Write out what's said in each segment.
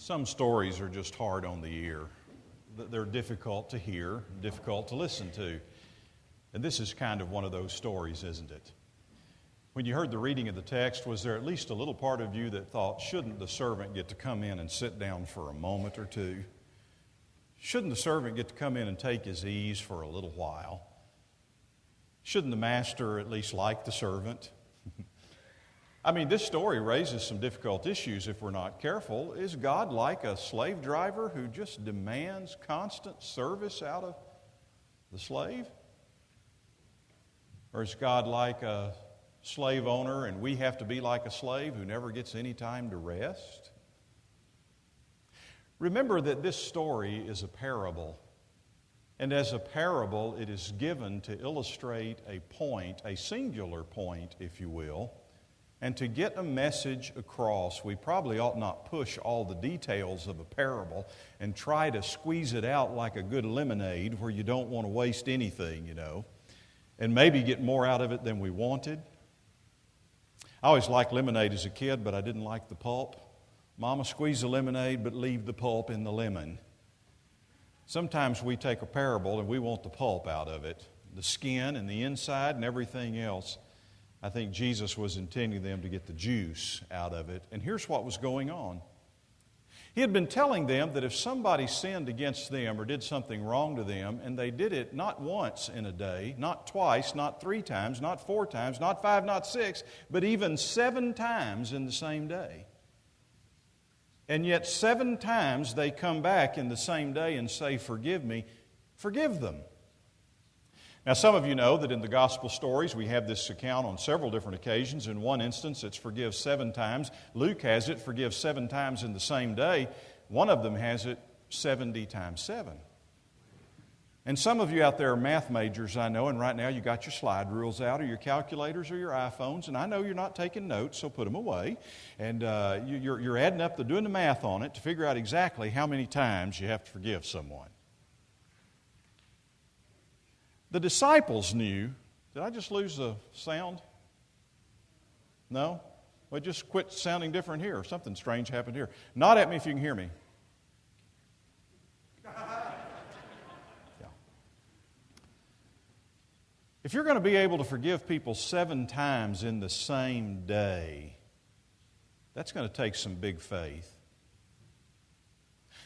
Some stories are just hard on the ear. They're difficult to hear, difficult to listen to. And this is kind of one of those stories, isn't it? When you heard the reading of the text, was there at least a little part of you that thought, shouldn't the servant get to come in and sit down for a moment or two? Shouldn't the servant get to come in and take his ease for a little while? Shouldn't the master at least like the servant? I mean, this story raises some difficult issues if we're not careful. Is God like a slave driver who just demands constant service out of the slave? Or is God like a slave owner and we have to be like a slave who never gets any time to rest? Remember that this story is a parable. And as a parable, it is given to illustrate a point, a singular point, if you will. And to get a message across, we probably ought not push all the details of a parable and try to squeeze it out like a good lemonade where you don't want to waste anything, and maybe get more out of it than we wanted. I always liked lemonade as a kid, but I didn't like the pulp. Mama, squeeze the lemonade, but leave the pulp in the lemon. Sometimes we take a parable and we want the pulp out of it, the skin and the inside and everything else. I think Jesus was intending them to get the juice out of it. And here's what was going on. He had been telling them that if somebody sinned against them or did something wrong to them, and they did it not once in a day, not twice, not 3 times, not 4 times, not 5, not 6, but even 7 times in the same day. And yet 7 times they come back in the same day and say, "Forgive me," forgive them. Now, some of you know that in the gospel stories, we have this account on several different occasions. In one instance, it's forgive 7 times. Luke has it, forgive 7 times in the same day. One of them has it 70 times 7. And some of you out there are math majors, I know, and right now you got your slide rules out or your calculators or your iPhones, and I know you're not taking notes, so put them away. And you're adding up, doing the math on it to figure out exactly how many times you have to forgive someone. The disciples knew. Did I just lose the sound? No? Well, just quit sounding different here. Something strange happened here. Nod at me if you can hear me. Yeah. If you're going to be able to forgive people 7 times in the same day, that's going to take some big faith.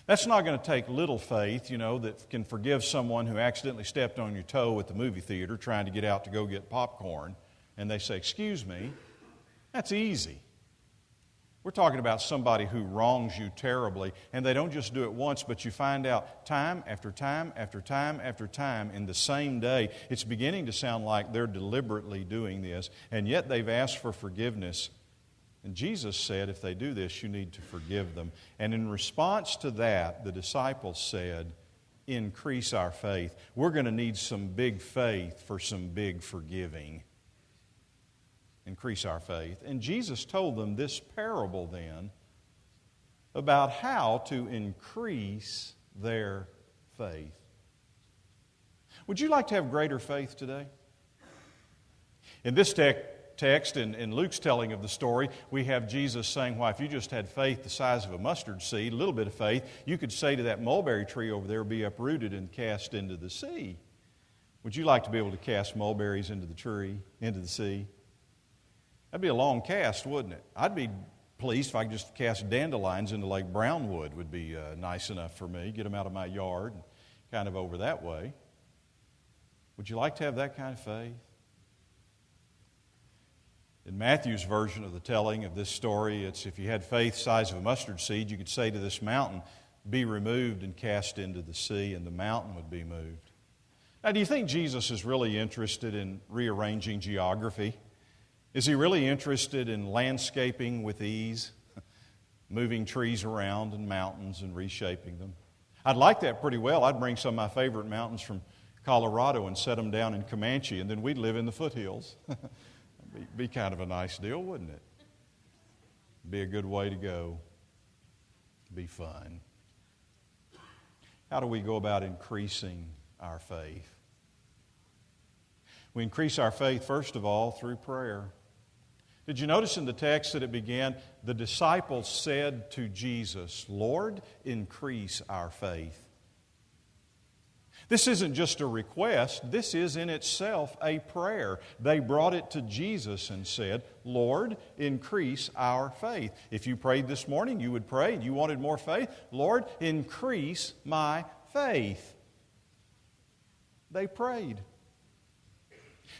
That's not going to take little faith, that can forgive someone who accidentally stepped on your toe at the movie theater trying to get out to go get popcorn, and they say, "Excuse me." That's easy. We're talking about somebody who wrongs you terribly, and they don't just do it once, but you find out time after time after time after time in the same day. It's beginning to sound like they're deliberately doing this, and yet they've asked for forgiveness. And Jesus said, if they do this, you need to forgive them. And in response to that, the disciples said, increase our faith. We're going to need some big faith for some big forgiving. Increase our faith. And Jesus told them this parable then about how to increase their faith. Would you like to have greater faith today? In this text, in Luke's telling of the story, we have Jesus saying, "Why, if you just had faith the size of a mustard seed, a little bit of faith, you could say to that mulberry tree over there, be uprooted and cast into the sea." Would you like to be able to cast mulberries into the sea? That'd be a long cast, wouldn't it? I'd be pleased if I could just cast dandelions into Lake Brownwood. Would be nice enough for me. Get them out of my yard, kind of over that way. Would you like to have that kind of faith? In Matthew's version of the telling of this story, it's if you had faith the size of a mustard seed, you could say to this mountain, "Be removed and cast into the sea," and the mountain would be moved. Now, do you think Jesus is really interested in rearranging geography? Is he really interested in landscaping with ease, moving trees around and mountains and reshaping them? I'd like that pretty well. I'd bring some of my favorite mountains from Colorado and set them down in Comanche, and then we'd live in the foothills. Be kind of a nice deal, wouldn't it? Be a good way to go. Be fun. How do we go about increasing our faith? We increase our faith, first of all, through prayer. Did you notice in the text that it began, the disciples said to Jesus, "Lord, increase our faith." This isn't just a request, this is in itself a prayer. They brought it to Jesus and said, "Lord, increase our faith." If you prayed this morning, you would pray, and you wanted more faith, "Lord, increase my faith." They prayed.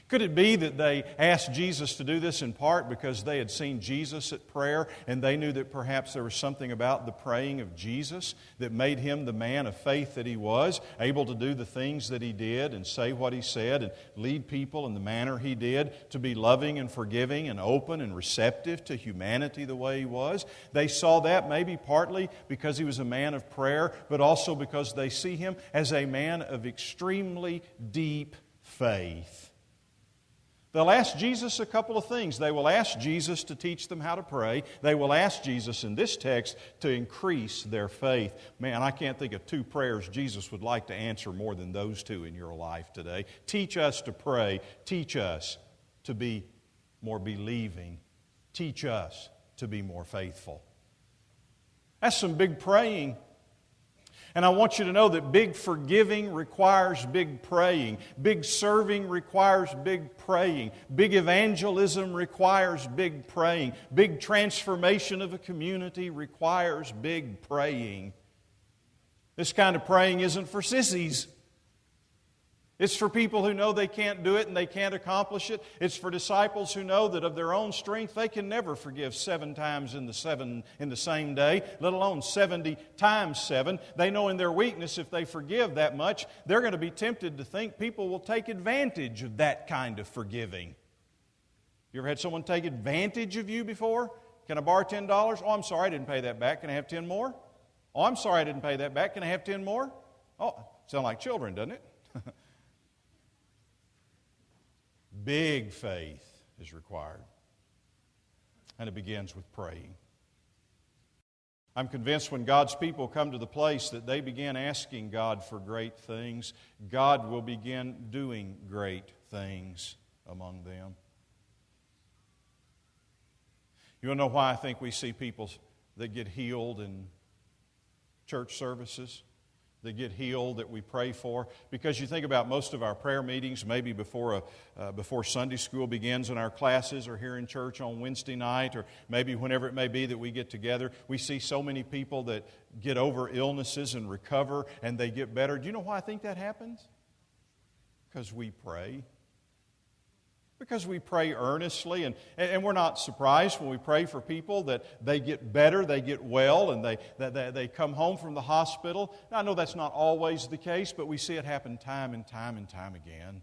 Could it be that they asked Jesus to do this in part because they had seen Jesus at prayer and they knew that perhaps there was something about the praying of Jesus that made Him the man of faith that He was, able to do the things that He did and say what He said and lead people in the manner He did, to be loving and forgiving and open and receptive to humanity the way He was? They saw that maybe partly because He was a man of prayer, but also because they see Him as a man of extremely deep faith. They'll ask Jesus a couple of things. They will ask Jesus to teach them how to pray. They will ask Jesus in this text to increase their faith. Man, I can't think of two prayers Jesus would like to answer more than those two in your life today. Teach us to pray. Teach us to be more believing. Teach us to be more faithful. That's some big praying. And I want you to know that big forgiving requires big praying. Big serving requires big praying. Big evangelism requires big praying. Big transformation of a community requires big praying. This kind of praying isn't for sissies. It's for people who know they can't do it and they can't accomplish it. It's for disciples who know that of their own strength they can never forgive 7 times in the same day, let alone 70 times 7. They know in their weakness if they forgive that much, they're going to be tempted to think people will take advantage of that kind of forgiving. You ever had someone take advantage of you before? Can I borrow $10? Oh, I'm sorry, I didn't pay that back. Can I have 10 more? Oh, I'm sorry, I didn't pay that back. Can I have 10 more? Oh, sound like children, doesn't it? Big faith is required. And it begins with praying. I'm convinced when God's people come to the place that they begin asking God for great things, God will begin doing great things among them. You want to know why I think we see people that get healed in church services? That get healed, that we pray for. Because you think about most of our prayer meetings, maybe before Sunday school begins in our classes, or here in church on Wednesday night, or maybe whenever it may be that we get together, we see so many people that get over illnesses and recover and they get better. Do you know why I think that happens? Because we pray. Because we pray earnestly, and we're not surprised when we pray for people that they get better, they get well, and they come home from the hospital. Now, I know that's not always the case, but we see it happen time and time and time again.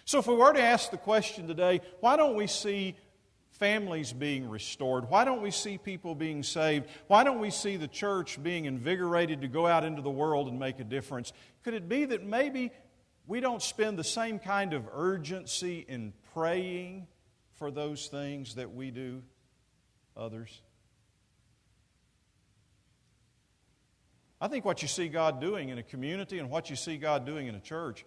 So if we were to ask the question today, why don't we see families being restored? Why don't we see people being saved? Why don't we see the church being invigorated to go out into the world and make a difference? Could it be that maybe we don't spend the same kind of urgency in praying for those things that we do others? I think what you see God doing in a community and what you see God doing in a church,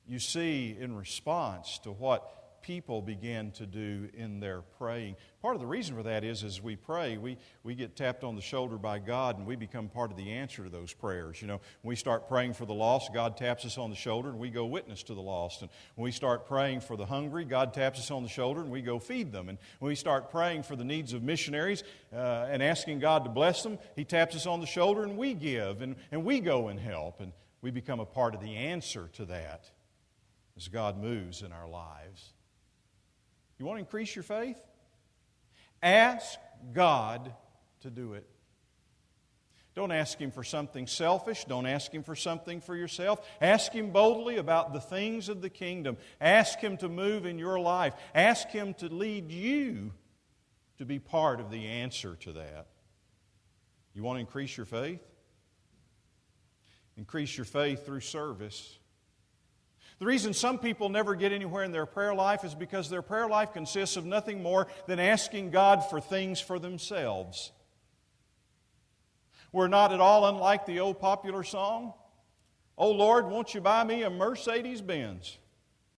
you see in response to what people begin to do in their praying. Part of the reason for that is as we pray, we get tapped on the shoulder by God and we become part of the answer to those prayers. You know, when we start praying for the lost, God taps us on the shoulder and we go witness to the lost. And when we start praying for the hungry, God taps us on the shoulder and we go feed them. And when we start praying for the needs of missionaries and asking God to bless them, He taps us on the shoulder and we give and we go and help. And we become a part of the answer to that as God moves in our lives. You want to increase your faith? Ask God to do it. Don't ask Him for something selfish. Don't ask Him for something for yourself. Ask Him boldly about the things of the kingdom. Ask Him to move in your life. Ask Him to lead you to be part of the answer to that. You want to increase your faith? Increase your faith through service. The reason some people never get anywhere in their prayer life is because their prayer life consists of nothing more than asking God for things for themselves. We're not at all unlike the old popular song, "Oh Lord, won't you buy me a Mercedes-Benz?"